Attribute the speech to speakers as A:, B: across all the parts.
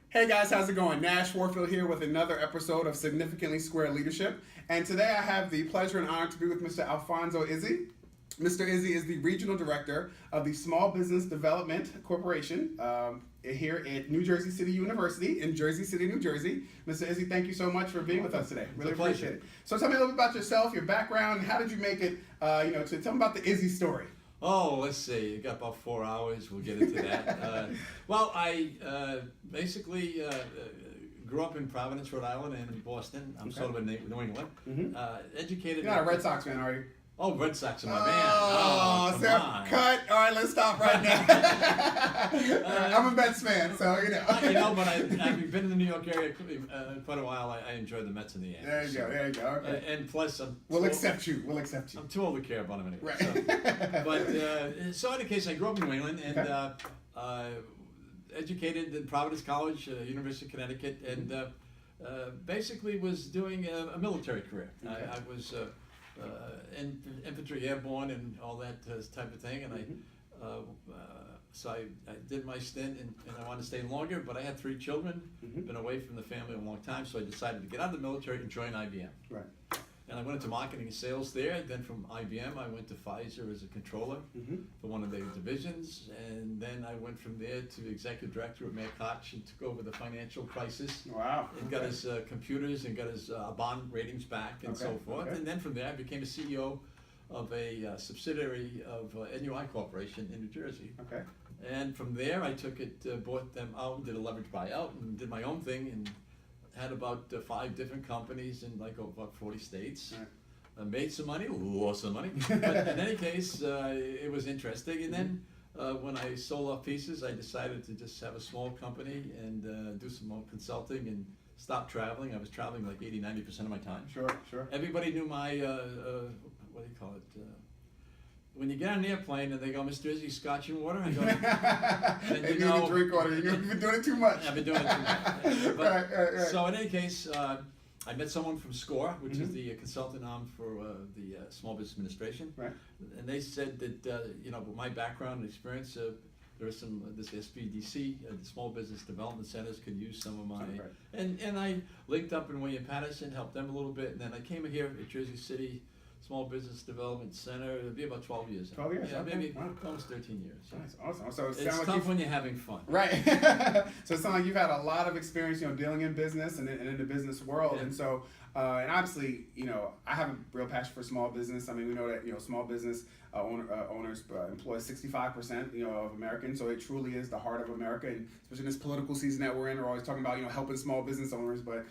A: Hey guys, how's it going? Nash Warfield here with another episode of Significantly Square Leadership. And today I have the pleasure and honor to be with Mr. Alfonso Izzi. Mr. Izzi is the Regional Director of the Small Business Development Corporation here at New Jersey City University in Jersey City, New Jersey. Mr. Izzi, thank you so much for being with us today. Really appreciate it. So tell me a little bit about yourself, your background, and how did you make it, to tell me about the Izzi story.
B: Oh, let's see. You got about 4 hours. We'll get into that. Well, I basically grew up in Providence, Rhode Island, and in Boston. I'm sort of a New England.
A: Mm-hmm.
B: Educated.
A: You're not a Red Sox fan, are you?
B: Oh, Red Sox are my man.
A: Oh, come on. Cut. All right, let's stop right now. I'm a Mets fan, so you know.
B: But I've been in the New York area quite a while. I enjoy the Mets and the Yankees.
A: There you go. Okay.
B: And plus,
A: we'll accept you.
B: I'm too old to care about them anyway.
A: Right.
B: So in any case, I grew up in New England and educated at Providence College, University of Connecticut, and basically was doing a military career.
A: Okay.
B: I was infantry, airborne, and all that type of thing. And so I did my stint, and I wanted to stay longer, but I had 3 children, been away from the family a long time, so I decided to get out of the military and join IBM.
A: Right.
B: And I went into marketing and sales there. Then from IBM, I went to Pfizer as a controller for one of their divisions. And then I went from there to executive director at Mayor Koch and took over the financial crisis.
A: Wow.
B: And got his computers and got his bond ratings back and so forth. And then from there, I became a CEO of a subsidiary of NUI Corporation in New Jersey.
A: Okay.
B: And from there, I took it, bought them out, did a leverage buyout, and did my own thing. And had about 5 different companies in about 40 states. Right. Made some money, lost some money. But in any case, it was interesting. And then when I sold off pieces, I decided to just have a small company and do some more consulting and stop traveling. I was traveling like 80-90% of my time.
A: Sure.
B: Everybody knew my, what do you call it? When you get on an airplane and they go, Mr. Izzi, scotch and water, I go,
A: they need to drink water. You've been doing it too much.
B: I've been doing it too much. But,
A: right.
B: So in any case, I met someone from SCORE, which is the consultant arm for the Small Business Administration. Right. And they said that, with my background and experience, there was this SBDC, the Small Business Development Centers could use some of my, and I linked up in William Patterson, helped them a little bit, and then I came here at Jersey City Small Business Development Center. It'll be about 12 years.
A: 12 years?
B: Yeah,
A: okay.
B: maybe almost 13 years.
A: Nice, awesome. So
B: it's tough when you're having fun.
A: Right. So it sounds like you've had a lot of experience, dealing in business and in the business world. Yeah. And so, and obviously, I have a real passion for small business. I mean, we know that, small business owners employ 65%, of Americans. So it truly is the heart of America. And especially in this political season that we're in, we're always talking about, helping small business owners. But,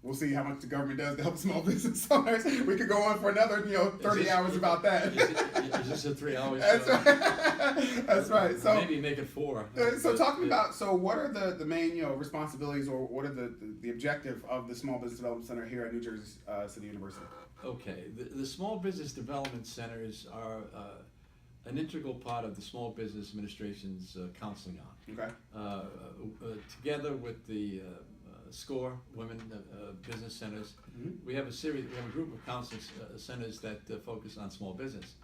A: we'll see how much the government does to help small business owners. We could go on for another, 30 hours about that.
B: Is this a 3 hours?
A: That's right. That's right. So
B: maybe make it 4.
A: So talking about, what are the main, responsibilities, or what are the objective of the Small Business Development Center here at New Jersey City University?
B: Okay, the Small Business Development Centers are an integral part of the Small Business Administration's counseling arm.
A: Okay.
B: Together with the SCORE Women Business Centers, we have a group of counseling centers that focus on small business.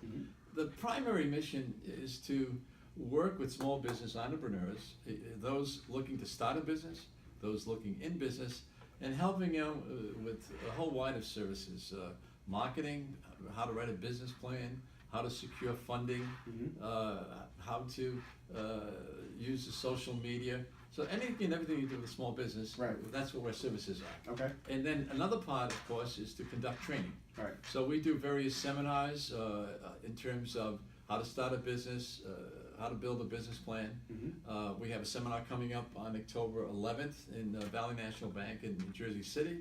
B: The primary mission is to work with small business entrepreneurs, those looking to start a business, those looking in business, and helping them with a whole wide of services, marketing, how to write a business plan, how to secure funding, how to use the social media. So anything and everything you do with small business, that's what our services are. Okay. And then another part, of course, is to conduct training. Right. So we do various seminars in terms of how to start a business, how to build a business plan. We have a seminar coming up on October 11th in Valley National Bank in Jersey City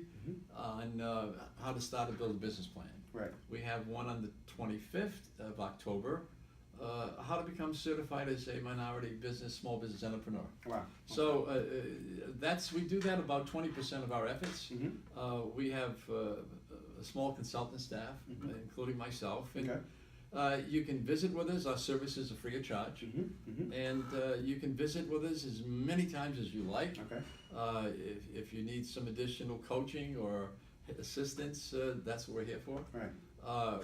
B: on how to start and build a business plan. Right. We have one on the 25th of October, how to become certified as a small business entrepreneur. Wow. So we do that about 20% of our efforts. We have a small consultant staff, including myself. And, you can visit with us. Our services are free of charge. And you can visit with us as many times as you like. Okay. If you need some additional coaching or assistance, that's what we're here for. Right.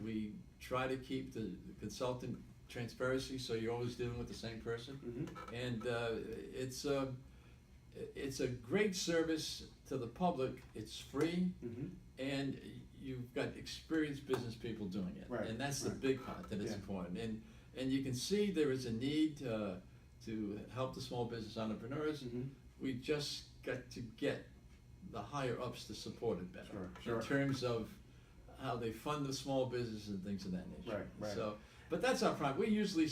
B: We try to keep the consultant transparency, so you're always dealing with the same person. And it's a great service to the public. It's free, and you've got experienced business people doing it,
A: Right,
B: and that's the
A: right.
B: big part that is
A: Yeah.
B: important. And you can see there is a need to help the small business entrepreneurs. We just got to get the higher ups to support it better
A: Sure.
B: in terms of how they fund the small business and things of that nature.
A: Right.
B: So, but that's our problem. We usually,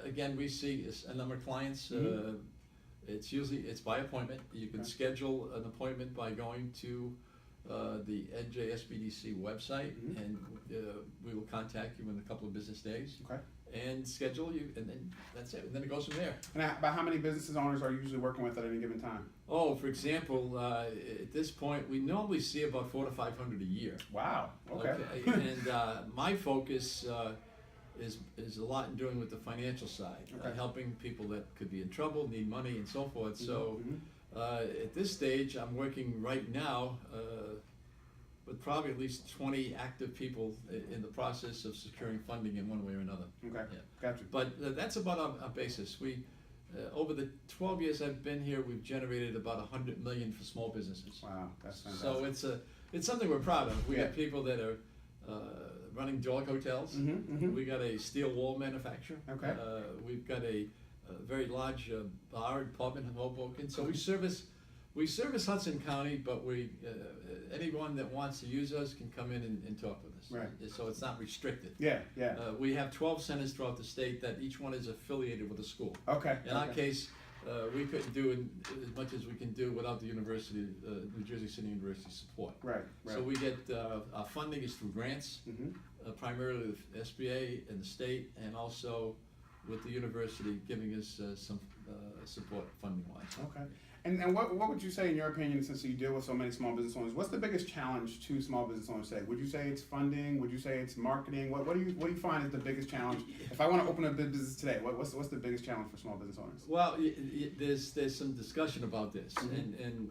B: again, we see a number of clients. It's by appointment. You can
A: Okay.
B: schedule an appointment by going to the NJSBDC website, and we will contact you in a couple of business days.
A: Okay.
B: And schedule you, and then that's it. And then it goes from there.
A: And about how many business owners are you usually working with at any given time?
B: Oh, for example, at this point, we normally see about 400 to 500 a year.
A: Wow. Okay.
B: And my focus is a lot in doing with the financial side,
A: Okay.
B: helping people that could be in trouble, need money, and so forth. So at this stage, I'm working right now with probably at least 20 active people in the process of securing funding in one way or another.
A: Okay.
B: Yeah.
A: Gotcha.
B: But that's about our basis. We, over the 12 years I've been here, we've generated about 100 million for small businesses.
A: Wow, that's fantastic.
B: So it's something we're proud of. We
A: Yeah.
B: got people that are running dog hotels. We got a steel wall manufacturer.
A: Okay.
B: We've got a very large bar and pub in Hoboken. So we service Hudson County, but anyone that wants to use us can come in and talk with us.
A: Right.
B: So it's not restricted.
A: Yeah.
B: We have 12 centers throughout the state that each one is affiliated with a school.
A: Okay.
B: In our case, we couldn't do as much as we can do without the university, New Jersey City University support.
A: Right.
B: So we get, our funding is through grants, primarily the SBA and the state, and also with the university giving us some support funding-wise.
A: Okay. And what would you say, in your opinion, since you deal with so many small business owners, what's the biggest challenge to small business owners today? Would you say it's funding? Would you say it's marketing? What do you find is the biggest challenge? If I want to open a business today, what's the biggest challenge for small business owners?
B: Well, there's some discussion about this, and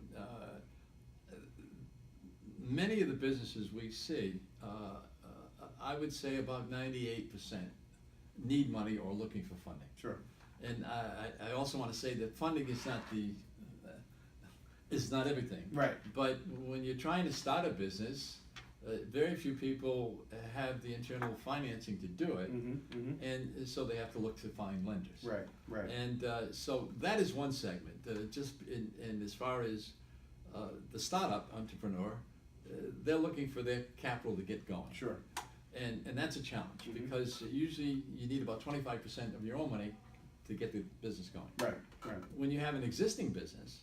B: many of the businesses we see, I would say about 98% need money or looking for funding.
A: Sure.
B: And I also want to say that funding is not everything.
A: Right.
B: But when you're trying to start a business, very few people have the internal financing to do it, and so they have to look to find lenders.
A: Right.
B: And so that is one segment. And as far as the startup entrepreneur, they're looking for their capital to get going.
A: Sure.
B: And that's a challenge, because usually you need about 25% of your own money to get the business going.
A: Right.
B: When you have an existing business,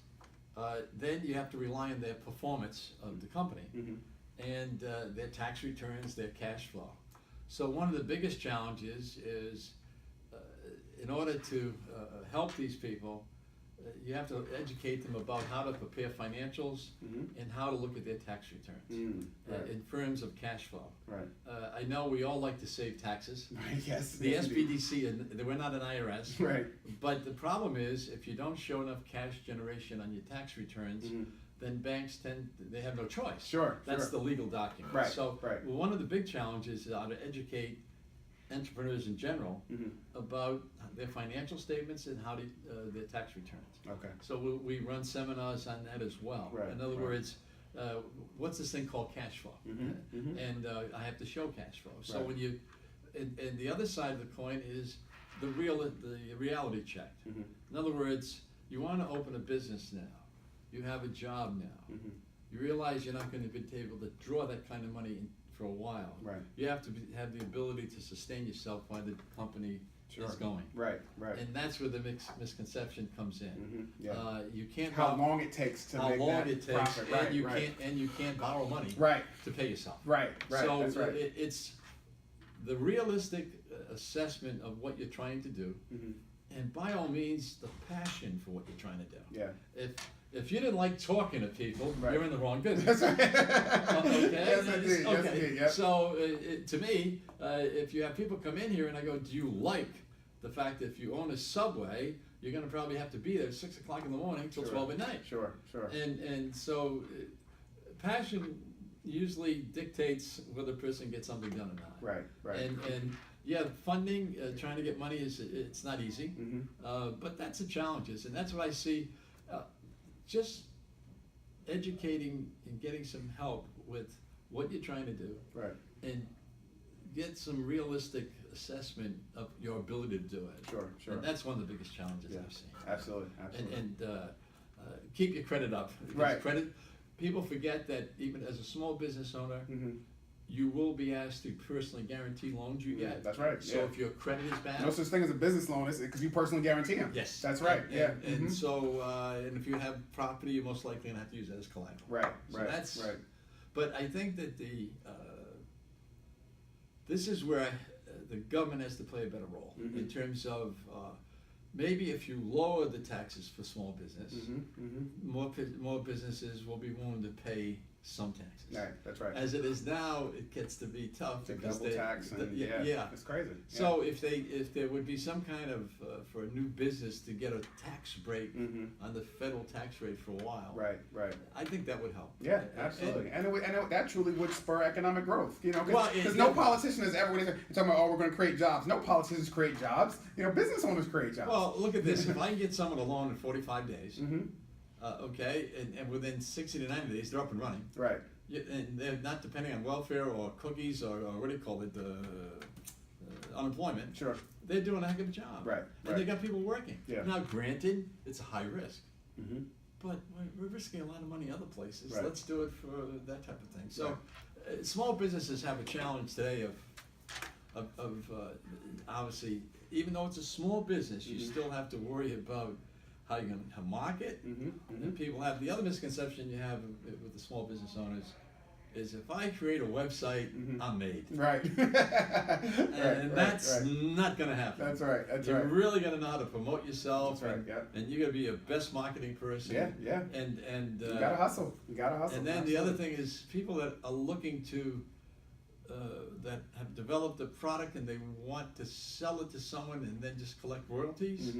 B: then you have to rely on their performance of the company and their tax returns, their cash flow. So one of the biggest challenges is, in order to help these people, you have to educate them about how to prepare financials and how to look at their tax returns in terms of cash flow.
A: Right.
B: I know we all like to save taxes.
A: Right. Yes.
B: The
A: yes, indeed.
B: SBDC, and we're not an IRS.
A: Right.
B: But the problem is, if you don't show enough cash generation on your tax returns, then banks they have no choice.
A: Sure.
B: That's the legal document.
A: Right.
B: So
A: Right.
B: one of the big challenges is how to educate entrepreneurs in general about their financial statements and how to, their tax returns.
A: Okay.
B: So we run seminars on that as well.
A: Right,
B: In other
A: right.
B: words, what's this thing called cash flow? And I have to show cash flow. So
A: Right.
B: when you, and the other side of the coin is the reality check. In other words, you want to open a business now. You have a job now. You realize you're not going to be able to draw that kind of money in for a while.
A: Right.
B: You have to have the ability to sustain yourself while the company is going.
A: Right.
B: And that's where the misconception comes in.
A: Yeah.
B: You can't
A: How long it takes to make that profit. Right.
B: and you can't borrow money to pay yourself.
A: Right.
B: So
A: That's right.
B: it's the realistic assessment of what you're trying to do, and by all means, the passion for what you're trying to do.
A: Yeah.
B: If you didn't like talking to people,
A: Right.
B: you're in the wrong business.
A: That's right.
B: Okay.
A: Yes, indeed. Yes,
B: Okay.
A: indeed. Yep.
B: So to me, if you have people come in here and I go, do you like the fact that if you own a Subway, you're going to probably have to be there at 6 o'clock in the morning till 12 at night.
A: Sure.
B: And so passion usually dictates whether a person gets something done or not.
A: Right.
B: And funding, trying to get money it's not easy, but that's the challenges, and that's what I see. Just educating and getting some help with what you're trying to do,
A: right,
B: and get some realistic assessment of your ability to do it.
A: Sure.
B: And that's one of the biggest challenges I've seen.
A: Absolutely.
B: And keep your credit up. Because
A: Right.
B: Credit. People forget that even as a small business owner, you will be asked to personally guarantee loans you get.
A: That's right.
B: So if your credit is bad,
A: no such thing as a business loan, because you personally guarantee them.
B: yes,
A: that's right.
B: And so, and if you have property, you're most likely gonna have to use that as collateral.
A: Right.
B: So
A: right.
B: that's
A: right.
B: But I think that this is where the government has to play a better role in terms of maybe if you lower the taxes for small business, more businesses will be willing to pay some taxes.
A: Right, that's right.
B: As it is now, it gets to be tough because
A: double tax and it's crazy.
B: So if there would be some kind of for a new business to get a tax break on the federal tax rate for a while,
A: right,
B: I think that would help.
A: Yeah, absolutely, and that truly would spur economic growth. Because
B: Well,
A: no politician is ever you're talking about, we're going to create jobs. No politicians create jobs. Business owners create jobs.
B: Well, look at this. If I can get someone a loan in 45 days. Okay, and within 60 to 90 days, they're up and running.
A: Right.
B: And they're not depending on welfare or cookies or what do you call it, unemployment.
A: Sure.
B: They're doing a heck of a job.
A: Right.
B: And they got people working.
A: Yeah.
B: Now, granted, it's a high risk. But we're risking a lot of money other places.
A: Right.
B: Let's do it for that type of thing. So, small businesses have a challenge today of obviously, even though it's a small business, you still have to worry about how you're going to market. And people have the other misconception you have with the small business owners is if I create a website, I'm made.
A: Right.
B: And that's not going to happen.
A: That's right.
B: You're really going to know how to promote yourself.
A: That's right.
B: And you're going to be your best marketing person.
A: Yeah.
B: And
A: you gotta hustle.
B: And then
A: Absolutely.
B: the other thing is people that are looking to that have developed a product and they want to sell it to someone and then just collect royalties.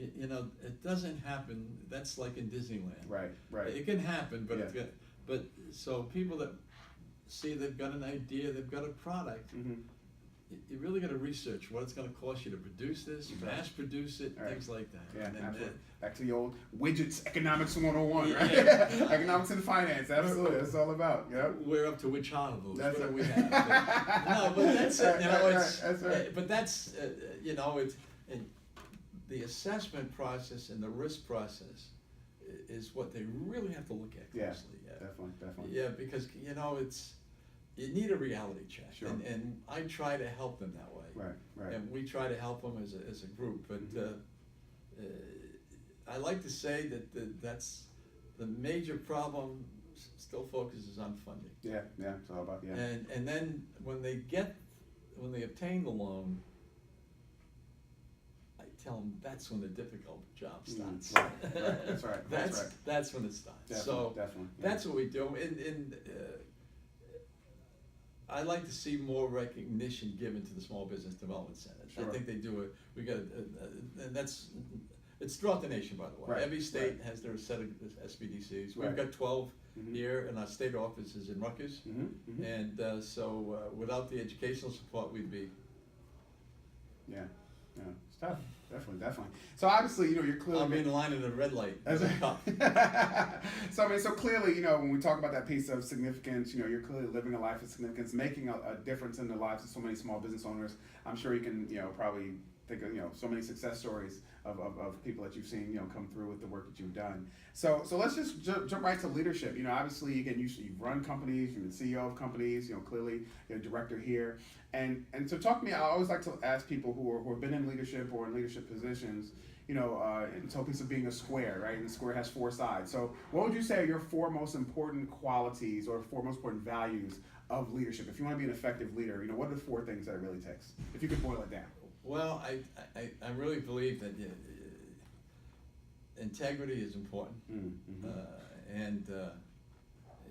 B: It doesn't happen. That's like in Disneyland.
A: Right.
B: It can happen, but so people that see they've got an idea, they've got a product, you really got to research what it's going to cost you to produce this, mass produce it, things like that.
A: Yeah,
B: and
A: absolutely. Back to the old widgets, economics 101, right? Economics and finance, absolutely. That's all about. Yep.
B: We're up to which Harvard?
A: That's
B: what
A: it.
B: do we have? But that's it.
A: That's right.
B: But that's it's and the assessment process and the risk process is what they really have to look at closely.
A: Definitely.
B: Yeah, because you need a reality check,
A: Sure.
B: and I try to help them that way.
A: Right.
B: And we try to help them as a group, but I like to say that that's the major problem. Still focuses on funding.
A: Yeah. It's all about
B: And then when they obtain the loan, I tell them that's when the difficult job starts.
A: Right. That's right.
B: That's when it starts.
A: Definitely.
B: That's what we do. And I like to see more recognition given to the small business development centers.
A: Sure.
B: I think they do it. We got, and it's throughout the nation, by the way.
A: Right.
B: Every state has their set of SBDCs. We've
A: Right.
B: got 12 here, and our state office is in Rutgers. And so, without the educational support, we'd be.
A: Yeah. It's tough. Definitely. So obviously, you're clearly.
B: I'm in line at a red light.
A: So clearly, when we talk about that piece of significance, you're clearly living a life of significance, making a difference in the lives of so many small business owners. I'm sure you can, probably think of, so many success stories of people that you've seen, come through with the work that you've done. So let's just jump right to leadership. Obviously, again, you've run companies, you've been CEO of companies, clearly you're a director here. And so talk to me, I always like to ask people who have been in leadership or in leadership positions, and tell piece of being a square, right? And the square has 4 sides. So what would you say are your 4 most important qualities or 4 most important values of leadership? If you want to be an effective leader, what are the 4 things that it really takes? If you could boil it down.
B: Well, I really believe that integrity is important, and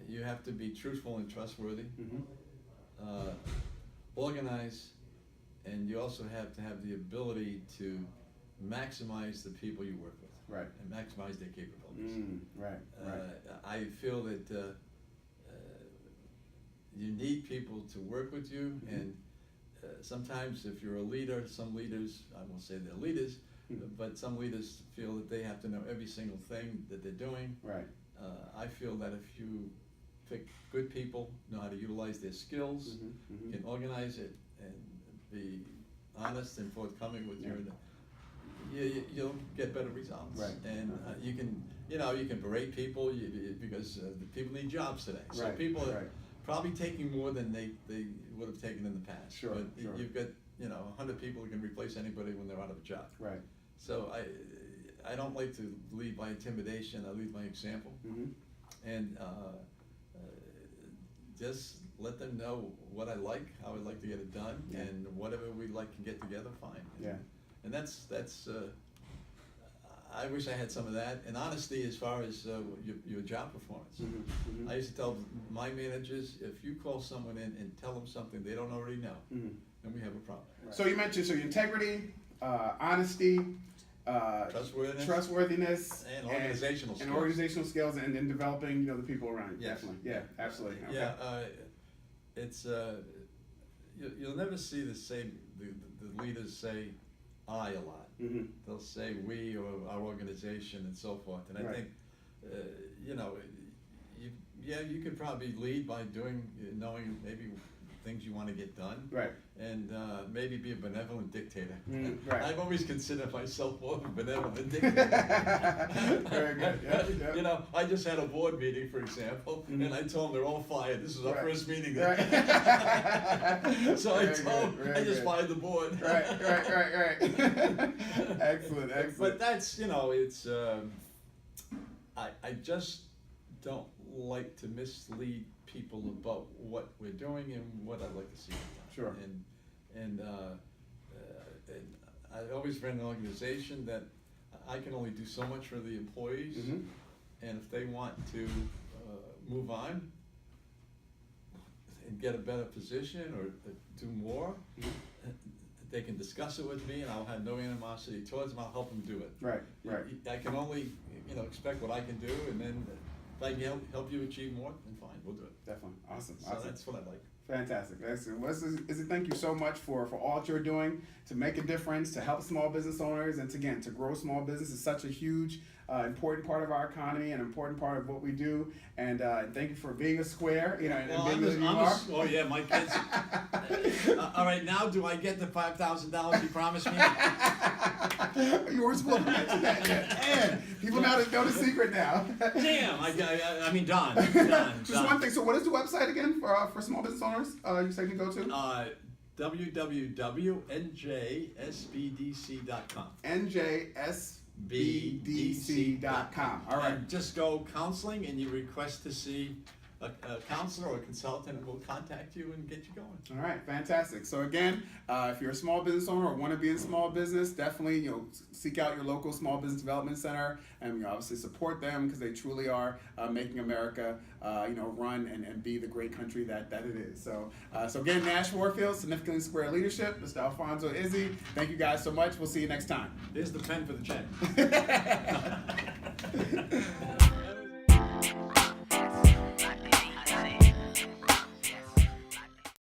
B: you have to be truthful and trustworthy, organized, and you also have to have the ability to maximize the people you work with,
A: right,
B: and maximize their capabilities.
A: Right.
B: I feel that you need people to work with you, and sometimes if you're a leader, some leaders, I won't say they're leaders, but some leaders feel that they have to know every single thing that they're doing.
A: Right.
B: I feel that if you pick good people, know how to utilize their skills, can organize it, and be honest and forthcoming with you'll get better results.
A: Right.
B: And you can berate people because the people need jobs today. So
A: Right.
B: people are
A: Right.
B: probably taking more than they would have taken in the past.
A: Sure,
B: But
A: sure.
B: you've got 100 people who can replace anybody when they're out of a job.
A: Right.
B: So I don't like to lead by intimidation. I lead by example, and just let them know what I like, how I'd like to get it done, and whatever we like can get together, fine. And that's I wish I had some of that, and honesty as far as your job performance. I used to tell my managers, if you call someone in and tell them something they don't already know, then we have a problem.
A: So you mentioned your integrity, honesty, trustworthiness,
B: and organizational skills.
A: and organizational skills, and then developing the people around you.
B: Yes.
A: Definitely, yeah, absolutely. Okay.
B: Yeah, it's you'll never see the leaders say I a lot. They'll say we or our organization and so forth. And I think you could probably lead by knowing maybe things you want to get done,
A: Right.
B: and maybe be a benevolent dictator.
A: Right.
B: I've always considered myself more of a benevolent dictator.
A: Very good. Yeah.
B: I just had a board meeting, for example, and I told them they're all fired. This is our first meeting.
A: Right.
B: So I told them I just fired the board.
A: Right. Excellent.
B: But that's it's I just don't like to mislead people about what we're doing and what I'd like to see done.
A: Sure.
B: And I always ran an organization that I can only do so much for the employees, and if they want to move on and get a better position or do more, they can discuss it with me, and I'll have no animosity towards them. I'll help them do it.
A: Right.
B: I can only expect what I can do, and then if I can help you achieve more, then fine, we'll do it.
A: Definitely. Awesome.
B: So that's what I like.
A: Fantastic. Excellent. Well, Izzy, thank you so much for all that you're doing to make a difference, to help small business owners, and to grow small business is such a huge, important part of our economy and important part of what we do. And thank you for being a square, and being who you are.
B: Oh yeah, my kids. All right, now do I get the $5,000 you promised me?
A: You weren't supposed to mention that yet. And people know the secret now.
B: Damn, I mean, Don.
A: Just one thing. So, what is the website again for small business owners? You say to go to
B: www.njsbdc.com.
A: NJSBDC.com. All right.
B: And just go counseling, and you request to see a counselor or a consultant, will contact you and get you going.
A: All right, fantastic. So again, if you're a small business owner or want to be in small business, definitely seek out your local small business development center, and obviously support them because they truly are making America run and be the great country that it is. So again, Nash Warfield, Significantly Square Leadership, Mr. Alfonso Izzi. Thank you guys so much. We'll see you next time.
B: Here's the pen for the check.